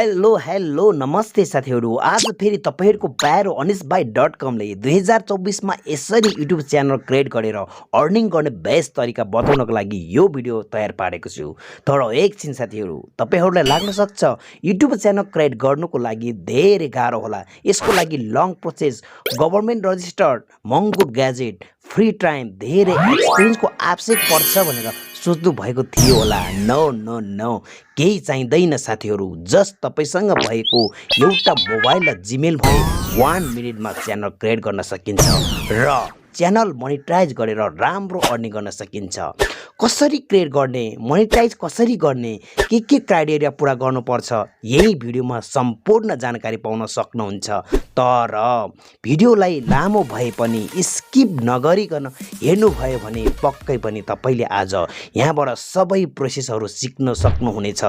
Hello नमस्ते साथीहरु। आज फेरि तपाईहरुको प्यारो अनिशभाइ .com ले 2024 मा यसरी युट्युब च्यानल क्रिएट गरेर अर्निङ गर्ने बेस्ट तरिका बताउनको लागि यो भिडियो तयार पारेको छु। तर एकछिन साथीहरु, तपाईहरुलाई लाग्न सक्छ युट्युब च्यानल क्रिएट गर्नुको लागि धेरै गाह्रो होला। यसको लागि लङ प्रोसेस, गभर्नमेन्ट रजिस्टर्ड, महँगो ग्याजेट, फ्री टाइम, धेरै एक्सपिरियन्सको आवश्यक पर्छ भनेर सोच्नु भएको थियो होला। नो केही चाहिँदैन साथीहरु। जस्ट तपाईसँग भएको एउटा मोबाइल र जिमेल भए 1 मिनेटमा च्यानल क्रिएट गर्न सकिन्छ र च्यानल मोनेटाइज गरेर राम्रो अर्निङ गर्न सकिन्छ। कसरी क्रिएट गर्ने, मोनेटाइज कसरी गर्ने, के क्राइटेरिया पूरा गर्नुपर्छ, यही भिडियोमा सम्पूर्ण जानकारी पाउन सक्नुहुन्छ। तर भिडियोलाई लामो भए पनि स्किप नगरिकन हेर्नुभयो भने पक्कै पनि तपाईले आज यहाँबाट सबै प्रोसेसहरू सिक्न सक्नुहुनेछ।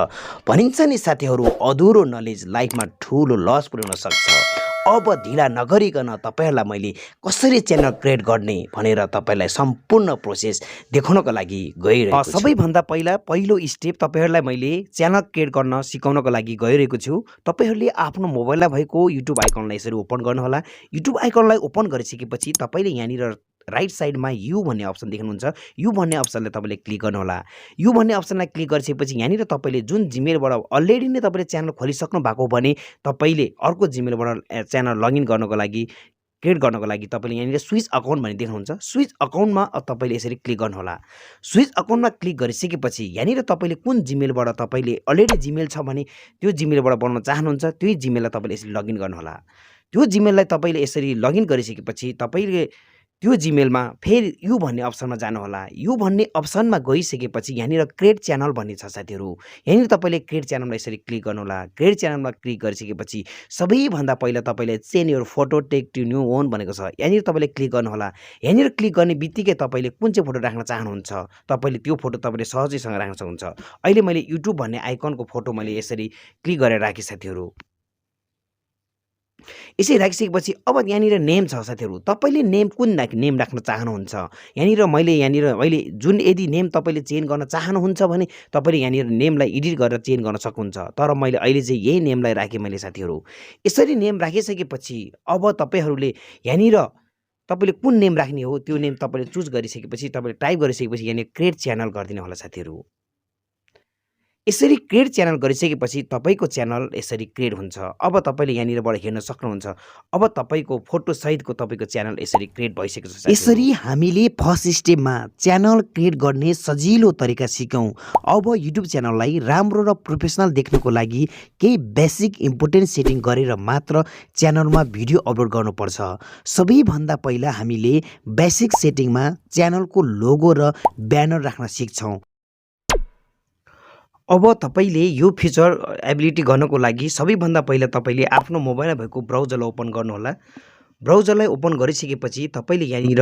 भनिन्छ नि साथीहरु, अधुरो नलेज लाइफमा ठूलो लस पुर्याउन सक्छ। अब ढिला नगरिकन तपाईहरुलाई मैले कसरी च्यानल क्रिएट गर्ने भनेर तपाईलाई सम्पूर्ण प्रोसेस देखाउनको लागि गइरहेको छु। सबैभन्दा पहिलो स्टेप तपाईहरुलाई मैले च्यानल क्रिएट गर्न सिकाउनको लागि गइरहेको छु। तपाईहरुले आफ्नो मोबाइलमा भएको युट्युब आइकनलाई यसरी ओपन गर्नुहोला। युट्युब आइकनलाई ओपन गरिसकेपछि तपाईले यहाँनिर राइट साइडमा यू भन्ने अप्सन देख्नुहुन्छ। यू भन्ने अप्सनलाई तपाईले क्लिक गर्नुहोला। यू भन्ने अप्सनलाई क्लिक गरिसकेपछि यहाँनिर तपाईले जुन जिमेलबाट अलरेडी नै तपाईले च्यानल खोलिसक्नु भएको भने तपाईले अर्को जिमेलबाट च्यानल लगइन गर्नको लागि क्रिएट गर्नको लागि तपाईले यहाँनिर स्विच अकाउन्ट भन्ने देख्नुहुन्छ। स्विच अकाउन्टमा तपाईले यसरी क्लिक गर्नुहोला। स्विच अकाउन्टमा क्लिक गरिसकेपछि यहाँनिर तपाईले कुन जिमेलबाट तपाईले अलरेडी जिमेल छ भने त्यो जिमेलबाट बनाउन चाहनुहुन्छ त्यही जिमेललाई तपाईले यसरी लगइन गर्नुहोला। त्यो जिमेललाई तपाईले यसरी लगइन गरिसकेपछि तपाईले त्यो जिमेलमा फेरि यू भन्ने अप्सनमा जानुहोला। यू भन्ने अप्सनमा गइसकेपछि यहाँनिर क्रिएट च्यानल भन्ने छ साथीहरु। यहाँनिर तपाईले क्रिएट च्यानलमा यसरी क्लिक गर्नुहोला। क्रिएट च्यानलमा क्लिक गरिसकेपछि सबैभन्दा पहिला तपाईले change your photo take to new own भनेको छ। यहाँनिर तपाईले क्लिक गर्नुहोला। यहाँनिर क्लिक गर्ने बित्तिकै तपाईले कुन चाहिँ फोटो राख्न चाहनुहुन्छ तपाईले त्यो फोटो तपाईले सहजैसँग राख्न सक्नुहुन्छ। अहिले मैले युट्युब भन्ने आइकनको फोटो मैले यसरी क्लिक गरेर राखे साथीहरु। यसरी राखिसकेपछि अब यहाँनिर नेम छ साथीहरु। तपाईले नेम कुन नेम राख्न चाहनुहुन्छ यहाँनिर मैले अहिले जुन यदि नेम तपाईले चेन्ज गर्न चाहनुहुन्छ भने तपाईले यहाँनिर नेमलाई एडिट गरेर चेन्ज गर्न सक्नुहुन्छ। तर मैले अहिले चाहिँ यही नेमलाई राखे मैले साथीहरु। यसरी नेम राखिसकेपछि अब तपाईहरुले यहाँनिर तपाईले कुन नेम राख्ने हो त्यो नेम तपाईले चुज गरिसकेपछि तपाईले टाइप गरिसकेपछि यहाँनिर क्रिएट च्यानल गरिदिनु होला साथीहरु। यसरी क्रिएट च्यानल गरिसकेपछि तपाईको च्यानल यसरी क्रिएट हुन्छ। अब तपाईले यहाँनिरबाट हेर्न सक्नुहुन्छ। अब तपाईको फोटो सहितको तपाईको च्यानल यसरी क्रिएट भइसकेको छ। यसरी हामीले फर्स्ट स्टेपमा च्यानल क्रिएट गर्ने सजिलो तरिका सिक्यौं। अब युट्युब च्यानललाई राम्रो र प्रोफेसनल देख्नको लागि केही बेसिक इम्पोर्टेन्ट सेटिङ गरेर मात्र च्यानलमा भिडियो अपलोड गर्नुपर्छ। सबैभन्दा पहिला हामीले बेसिक सेटिङमा च्यानलको लोगो र ब्यानर राख्न सिक्छौं। अब तपाईले यो फिचर एबिलिटी गर्नको लागि सबैभन्दा पहिला तपाईले आफ्नो मोबाइलमा भएको ब्राउजरलाई ओपन गर्नुहोला। ब्राउजरलाई ओपन गरिसकेपछि तपाईले यहाँनिर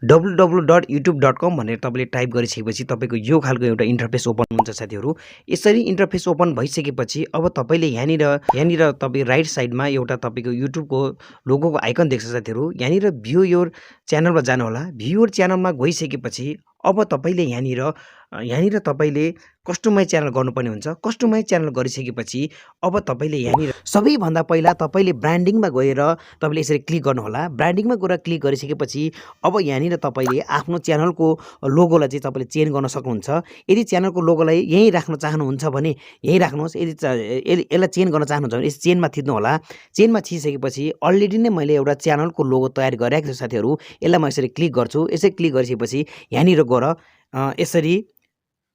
www.youtube.com भनेर तपाईले टाइप गरिसकेपछि तपाईको यो खालको एउटा इन्टरफेस ओपन हुन्छ साथीहरु। यसरी इन्टरफेस ओपन भइसकेपछि अब तपाईले यहाँनिर तपाई राइट साइडमा एउटा तपाईको युट्युबको लोगोको आइकन देख्छ साथीहरु। यहाँनिर भ्यू योर च्यानलमा जानुहोला। भ्यू योर च्यानलमा गइसकेपछि अब तपाईले यहाँनिर तपाईले कस्टमाइज च्यानल गर्नुपर्ने हुन्छ। कस्टमाइज च्यानल गरिसकेपछि अब तपाईले यहाँनिर सबैभन्दा पहिला तपाईले ब्रान्डिङमा गएर तपाईले यसरी क्लिक गर्नुहोला। ब्रान्डिङमा गएर क्लिक गरिसकेपछि अब यहाँनिर तपाईले आफ्नो च्यानलको लोगोलाई चाहिँ तपाईले चेन्ज गर्न सक्नुहुन्छ। यदि च्यानलको लोगोलाई यही राख्न चाहनुहुन्छ भने यही राख्नुहोस्। यदि यसलाई चेन्ज गर्न चाहनुहुन्छ भने यस चेन्जमा थिच्नु होला। चेन्जमा थिचिसकेपछि अलरेडी नै मैले एउटा च्यानलको लोगो तयार गरेको छु साथीहरु। यसलाई म यसरी क्लिक गर्छु। यसरी क्लिक गरिसकेपछि यहाँनिर गएर यसरी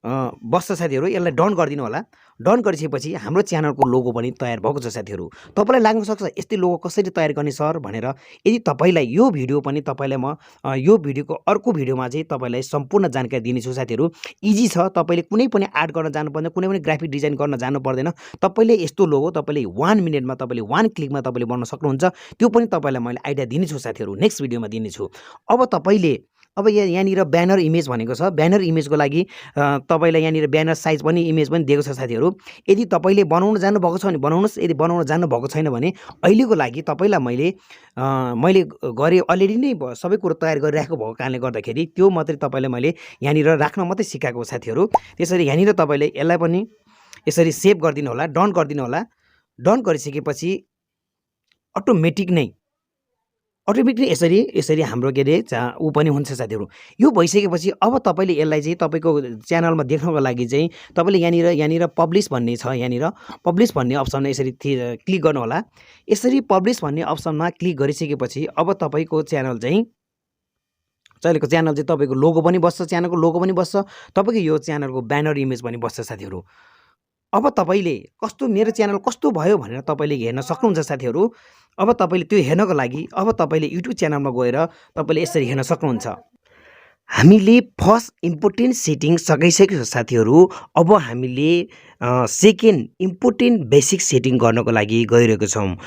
बस्छ साथीहरु। यसलाई डन गरिदिनु होला। डन गरिसकेपछि हाम्रो च्यानलको लोगो पनि तयार भएको छ साथीहरु। तपाईलाई लाग्न सक्छ यस्तै लोगो कसरी तयार गर्ने सर भनेर। यदि तपाईलाई यो भिडियो पनि तपाईलाई म यो भिडियोको अर्को भिडियोमा चाहिँ तपाईलाई सम्पूर्ण जानकारी दिनेछु साथीहरु। इजी छ। तपाईले कुनै पनि आर्ट गर्न जानु पर्दैन, कुनै पनि ग्राफिक डिजाइन गर्न जानु पर्दैन। तपाईले यस्तो लोगो तपाईले 1 मिनेटमा तपाईले 1 क्लिकमा तपाईले बनाउन सक्नुहुन्छ। त्यो पनि तपाईलाई मैले आइडिया दिनेछु साथीहरु। नेक्स्ट भिडियोमा दिनेछु। अब यहाँनिर ब्यानर इमेज भनेको छ। ब्यानर इमेजको लागि तपाईलाई यहाँनिर ब्यानर साइज पनि इमेज पनि दिएको छ साथीहरु। यदि तपाईले बनाउन जानु भएको छ भने बनाउनुस्। यदि बनाउन जानु भएको छैन भने अहिलेको लागि तपाईलाई मैले गरे अलरेडी नै सबै कुरो तयार गरिराखेको भएको कारणले गर्दाखेरि त्यो मात्रै तपाईलाई मैले यहाँनिर राख्न मात्रै सिकाएको साथीहरु। त्यसरी यहाँनिर तपाईले यसलाई पनि यसरी सेभ गरिदिनु होला। डन गरिदिनु होला। डन गरिसकेपछि अटोमेटिक यसरी हाम्रो के अरे ऊ पनि हुन्छ साथीहरू। यो भइसकेपछि अब तपाईँले यसलाई चाहिँ तपाईँको च्यानलमा देख्नको लागि चाहिँ तपाईँले यहाँनिर पब्लिस भन्ने छ, यहाँनिर पब्लिस भन्ने अप्सनमा यसरी क्लिक गर्नुहोला। यसरी पब्लिस भन्ने अप्सनमा क्लिक गरिसकेपछि अब तपाईँको च्यानल चाहिँ तपाईँको लोगो पनि बस्छ, च्यानलको लोगो पनि बस्छ, तपाईँको यो च्यानलको ब्यानर इमेज पनि बस्छ साथीहरू। अब तपाईँले कस्तो मेरो च्यानल कस्तो भयो भनेर तपाईँले हेर्न सक्नुहुन्छ साथीहरू। अब तपाईँले त्यो हेर्नको लागि अब तपाईँले युट्युब च्यानलमा गएर तपाईँले यसरी हेर्न सक्नुहुन्छ। हामीले फर्स्ट इम्पोर्टेन्ट सेटिङ सकिसकेको छ साथीहरू। अब हामीले सेकेन्ड इम्पोर्टेन्ट बेसिक सेटिङ गर्नको लागि गइरहेको छौँ।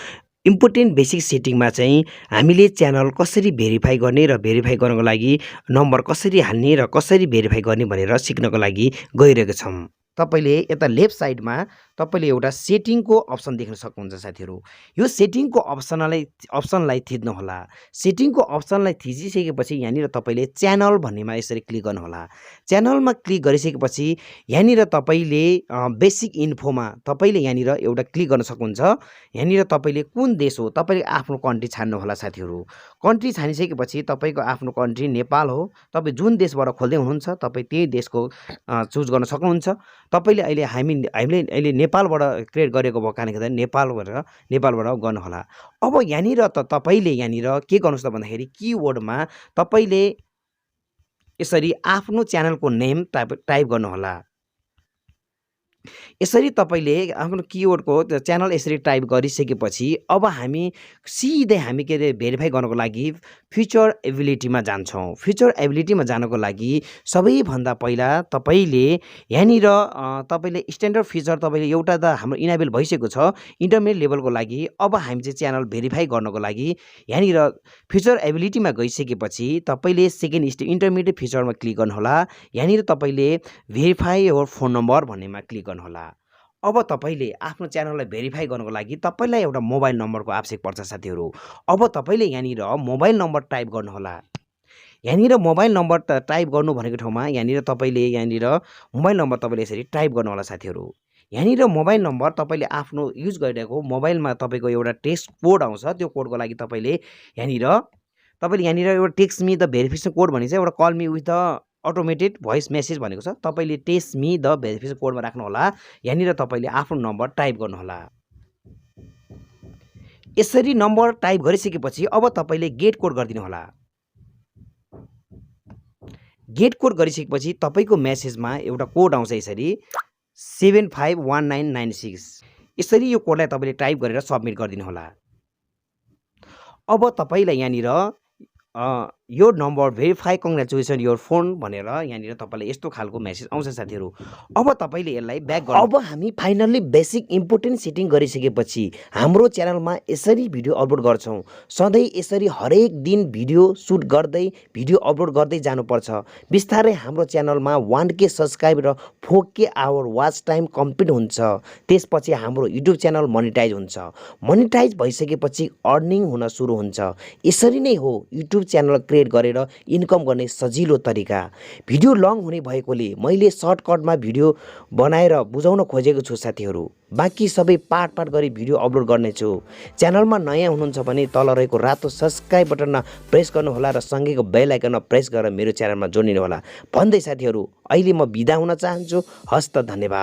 इम्पोर्टेन्ट बेसिक सेटिङमा चाहिँ हामीले च्यानल कसरी भेरिफाई गर्ने र भेरिफाई गर्नको लागि नम्बर कसरी हाल्ने र कसरी भेरिफाई गर्ने भनेर सिक्नको लागि गइरहेको छौँ। तपाईँले यता लेफ्ट साइडमा तपाईँले एउटा सेटिङको अप्सन देख्न सक्नुहुन्छ साथीहरू। यो सेटिङको अप्सनलाई थिच्नुहोला। सेटिङको अप्सनलाई थिचिसकेपछि यहाँनिर तपाईँले च्यानल भन्नेमा यसरी क्लिक गर्नुहोला। च्यानलमा क्लिक गरिसकेपछि यहाँनिर तपाईँले बेसिक इन्फोमा तपाईँले यहाँनिर एउटा क्लिक गर्न सक्नुहुन्छ। यहाँनिर तपाईँले कुन देश हो तपाईँले आफ्नो कन्ट्री छान्नुहोला साथीहरू। कन्ट्री छानिसकेपछि तपाईँको आफ्नो कन्ट्री नेपाल हो। तपाईँ जुन देशबाट खोल्दै हुनुहुन्छ तपाईँ त्यही देशको चुज गर्न सक्नुहुन्छ। तपाईँले हामीले अहिले नेपालबाट क्रिएट गरेको भएको कारणले गर्दा नेपालबाट गर्नुहोला। अब यहाँनिर तपाईँले यहाँनिर के गर्नुहोस् त भन्दाखेरि किवर्डमा तपाईँले यसरी आफ्नो च्यानलको नेम टाइप गर्नुहोला। यसरी तपाईँले आफ्नो किवर्डको च्यानल यसरी टाइप गरिसकेपछि अब हामी सिधै के अरे भेरिफाई गर्नको लागि फिचर एबिलिटीमा जान्छौँ। फिचर एबिलिटीमा जानको लागि सबैभन्दा पहिला तपाईँले यहाँनिर तपाईँले स्ट्यान्डर्ड फिचर तपाईँले एउटा त हाम्रो इनेबल भइसकेको छ इन्टरमिडिएट लेभलको लागि। अब हामी चाहिँ च्यानल भेरिफाई गर्नको लागि यहाँनिर फिचर एबिलिटीमा गइसकेपछि तपाईँले सेकेन्ड इन्टरमिडिएट फिचरमा क्लिक गर्नुहोला। यहाँनिर तपाईँले भेरिफाई योर फोन नम्बर भन्नेमा क्लिक गर्नुहोला। अब तपाईँले आफ्नो च्यानललाई भेरिफाई गर्नको लागि तपाईँलाई एउटा मोबाइल नम्बरको आवश्यक पर्छ साथीहरू। अब तपाईँले यहाँनिर मोबाइल नम्बर टाइप गर्नुहोला। यहाँनिर मोबाइल नम्बर टाइप गर्नु भनेको ठाउँमा यहाँनिर तपाईँले मोबाइल नम्बर तपाईँले यसरी टाइप गर्नुहोला साथीहरू। यहाँनिर मोबाइल नम्बर तपाईँले आफ्नो युज गरिरहेको मोबाइलमा तपाईँको एउटा टेक्स्ट कोड आउँछ। त्यो कोडको लागि तपाईँले यहाँनिर एउटा text me the verification code भनिन्छ, एउटा call me with the automated voice message भनेको छ। तपाईँले टेस्ट मी द भेरिफिकेसन कोडमा राख्नुहोला। यहाँनिर तपाईँले आफ्नो नम्बर टाइप गर्नुहोला। यसरी नम्बर टाइप गरिसकेपछि अब तपाईँले गेट कोड गरिदिनु होला। गेट कोड गरिसकेपछि तपाईँको मेसेजमा एउटा कोड आउँछ यसरी 751996। यसरी यो कोडलाई तपाईँले टाइप गरेर सबमिट गरिदिनु होला। अब तपाईँलाई यहाँनिर यो number verify congratulation your phone भनेर यहाँनिर तपाईँलाई यस्तो खालको मेसेज आउँछ साथीहरू। अब तपाईँले यसलाई ब्याक गर्नु। अब हामी फाइनल्ली बेसिक इम्पोर्टेन्ट सेटिङ गरिसकेपछि हाम्रो च्यानलमा यसरी भिडियो अपलोड गर्छौँ। सधैँ यसरी हरेक दिन भिडियो सुट गर्दै भिडियो अपलोड गर्दै जानुपर्छ। बिस्तारै हाम्रो च्यानलमा 1K सब्सक्राइब र 4K our watch time complete हुन्छ। त्यसपछि हाम्रो युट्युब च्यानल मोनिटाइज हुन्छ। मोनिटाइज भइसकेपछि अर्निङ हुन सुरु हुन्छ। यसरी नै हो युट्युब च्यानल क्रिएट गरेर इन्कम गर्ने सजिलो तरिका। भिडियो लङ हुने भएकोले मैले सर्टकटमा भिडियो बनाएर बुझाउन खोजेको छु साथीहरू। बाँकी सबै पार्ट गरी भिडियो अपलोड गर्नेछु। च्यानलमा नयाँ हुनुहुन्छ भने तल रहेको रातो सब्सक्राइब बटनमा प्रेस गर्नुहोला र सँगैको बेल आइकनमा प्रेस गरेर मेरो च्यानलमा जोडिनु होला भन्दै साथीहरू अहिले म बिदा हुन चाहन्छु। हस्त धन्यवाद।